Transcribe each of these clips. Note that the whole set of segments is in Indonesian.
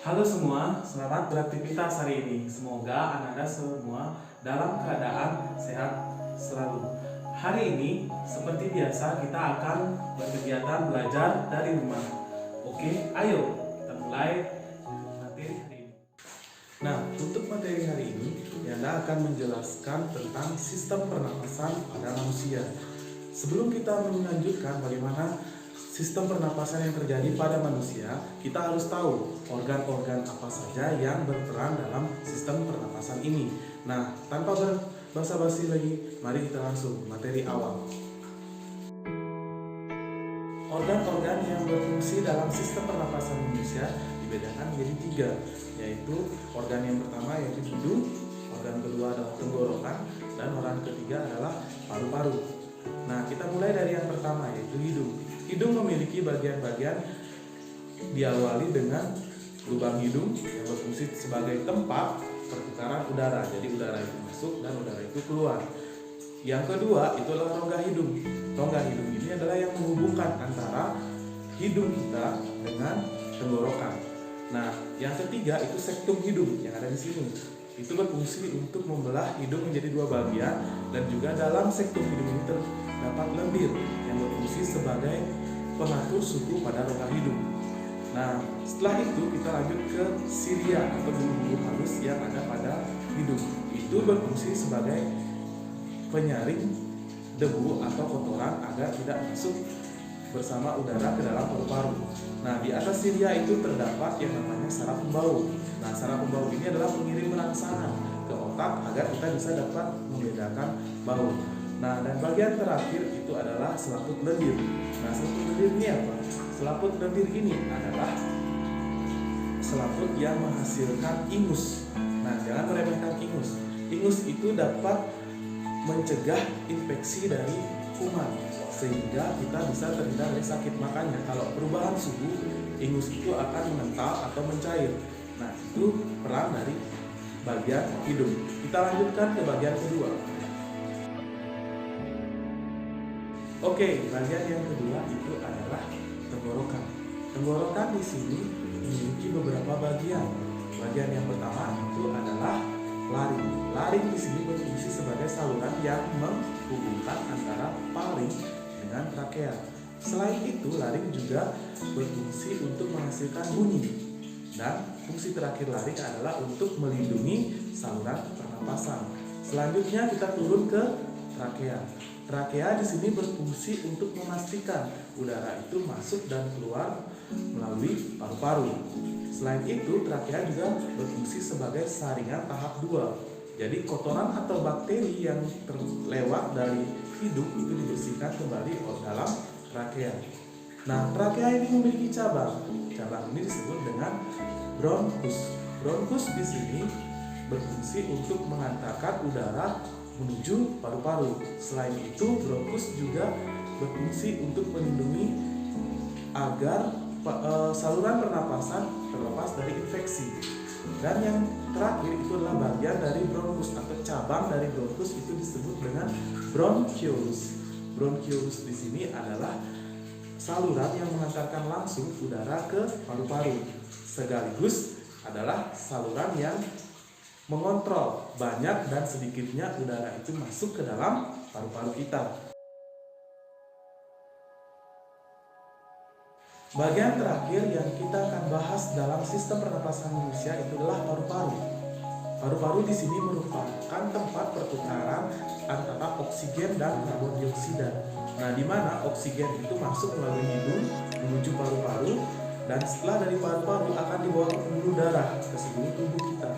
Halo semua, selamat beraktivitas hari ini. Semoga Anda semua dalam keadaan sehat selalu. Hari ini, seperti biasa, kita akan berkegiatan belajar dari rumah. Oke, ayo kita mulai materi hari ini. Nah, untuk materi hari ini, Yanda akan menjelaskan tentang sistem pernapasan pada manusia. Sebelum kita melanjutkan bagaimana sistem pernapasan yang terjadi pada manusia, kita harus tahu organ-organ apa saja yang berperan dalam sistem pernapasan ini. Nah, tanpa basa-basi lagi, mari kita langsung materi awal. Organ-organ yang berfungsi dalam sistem pernapasan manusia dibedakan menjadi 3, yaitu organ yang pertama yaitu hidung, organ kedua adalah tenggorokan, dan organ ketiga adalah paru-paru. Nah, kita mulai dari yang pertama yaitu hidung. Hidung memiliki bagian-bagian diawali dengan lubang hidung yang berfungsi sebagai tempat pertukaran udara. Jadi udara itu masuk dan udara itu keluar. Yang kedua itu adalah rongga hidung. Rongga hidung ini adalah yang menghubungkan antara hidung kita dengan tenggorokan. Nah, yang ketiga itu sektum hidung yang ada di sini. Itu berfungsi untuk membelah hidung menjadi 2 bagian, dan juga dalam sektum hidung ini terdapat lendir yang berfungsi sebagai pengatur suhu pada rongga hidung. Nah, setelah itu kita lanjut ke silia atau bulu-bulu halus yang ada pada hidung. Itu berfungsi sebagai penyaring debu atau kotoran agar tidak masuk bersama udara ke dalam paru-paru. Nah, di atas silia itu terdapat yang namanya saraf pembau. Nah, saraf pembau ini adalah pengirim rangsangan ke otak agar kita bisa dapat membedakan bau. Nah, dan bagian terakhir itu adalah selaput lendir. Nah, selaput lendir ini apa? Selaput lendir ini adalah selaput yang menghasilkan ingus. Nah, jangan meremehkan ingus. Ingus itu dapat mencegah infeksi dari kuman, sehingga kita bisa terhindar dari sakit. Makanya kalau perubahan suhu, ingus itu akan mengental atau mencair. Nah, itu peran dari bagian hidung. Kita lanjutkan ke bagian kedua. Oke, bagian yang kedua itu adalah tenggorokan. Tenggorokan di sini memiliki beberapa bagian. Bagian yang pertama itu adalah laring. Laring di sini berfungsi sebagai saluran yang menghubungkan antara paling dengan trakea. Selain itu, laring juga berfungsi untuk menghasilkan bunyi. Dan fungsi terakhir laring adalah untuk melindungi saluran pernapasan. Selanjutnya kita turun ke trakea. Trakea di sini berfungsi untuk memastikan udara itu masuk dan keluar melalui paru-paru. Selain itu, trakea juga berfungsi sebagai saringan tahap 2. Jadi kotoran atau bakteri yang terlewat dari hidung itu dibersihkan kembali ke dalam trakea. Nah, trakea ini memiliki cabang. Cabang ini disebut dengan bronkus. Bronkus di sini berfungsi untuk mengantarkan udara menuju paru-paru. Selain itu, bronkus juga berfungsi untuk melindungi agar saluran pernapasan terlepas dari infeksi. Dan yang terakhir itu adalah bagian dari bronkus atau cabang dari bronkus, itu disebut dengan bronchiolus. Bronchiolus di sini adalah saluran yang mengantarkan langsung udara ke paru-paru, sekaligus adalah saluran yang mengontrol banyak dan sedikitnya udara itu masuk ke dalam paru-paru kita. Bagian terakhir yang kita akan bahas dalam sistem pernapasan manusia itu adalah paru-paru. Paru-paru di sini merupakan tempat pertukaran antara oksigen dan karbon dioksida. Nah, di mana oksigen itu masuk melalui hidung menuju paru-paru, dan setelah dari paru-paru akan dibawa ke pembuluh darah ke seluruh tubuh kita.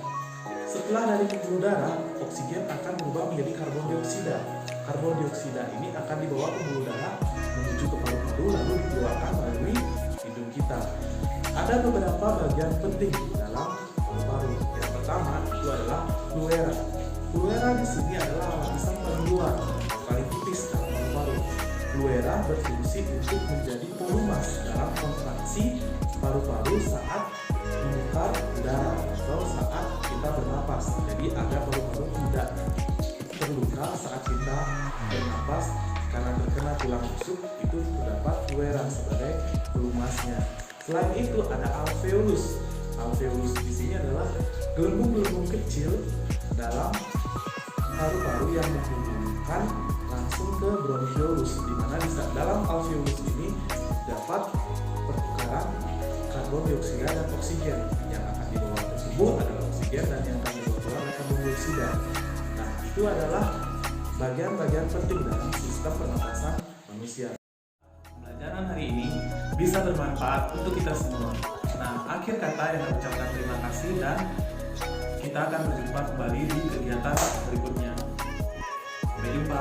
Setelah dari pembuluh darah, oksigen akan berubah menjadi karbon dioksida. Karbon dioksida ini akan dibawa ke pembuluh darah menuju ke paru-paru, lalu dikeluarkan melalui hidung kita. Ada beberapa bagian penting dalam paru-paru. Yang pertama itu adalah pleura. Pleura di sini adalah lapisan paling luar, paling tipis dalam paru-paru. Pleura berfungsi untuk menjadi pelumas dalam kontraksi paru-paru saat memutar udara atau saat kita bernapas. Jadi agar paru-paru tidak terluka saat kita bernapas karena terkena tulang rusuk, itu terdapat pleura sebagai pelumasnya. Selain itu ada alveolus. Alveolus di sini adalah gelembung-gelembung kecil dalam paru-paru yang menghubungkan langsung ke bronchiolus, di mana dalam alveolus ini dapat pertukaran karbon dioksida dan oksigen. Yang akan dibawa ke tubuh adalah oksigen dan yang akan dibawa keluar adalah karbon dioksida. Nah, itu adalah bagian-bagian penting dalam sistem pernapasan manusia. Pembelajaran hari ini bisa bermanfaat untuk kita semua. Nah, akhir kata yang saya ucapkan terima kasih dan kita akan berjumpa kembali di kegiatan berikutnya. Sampai jumpa.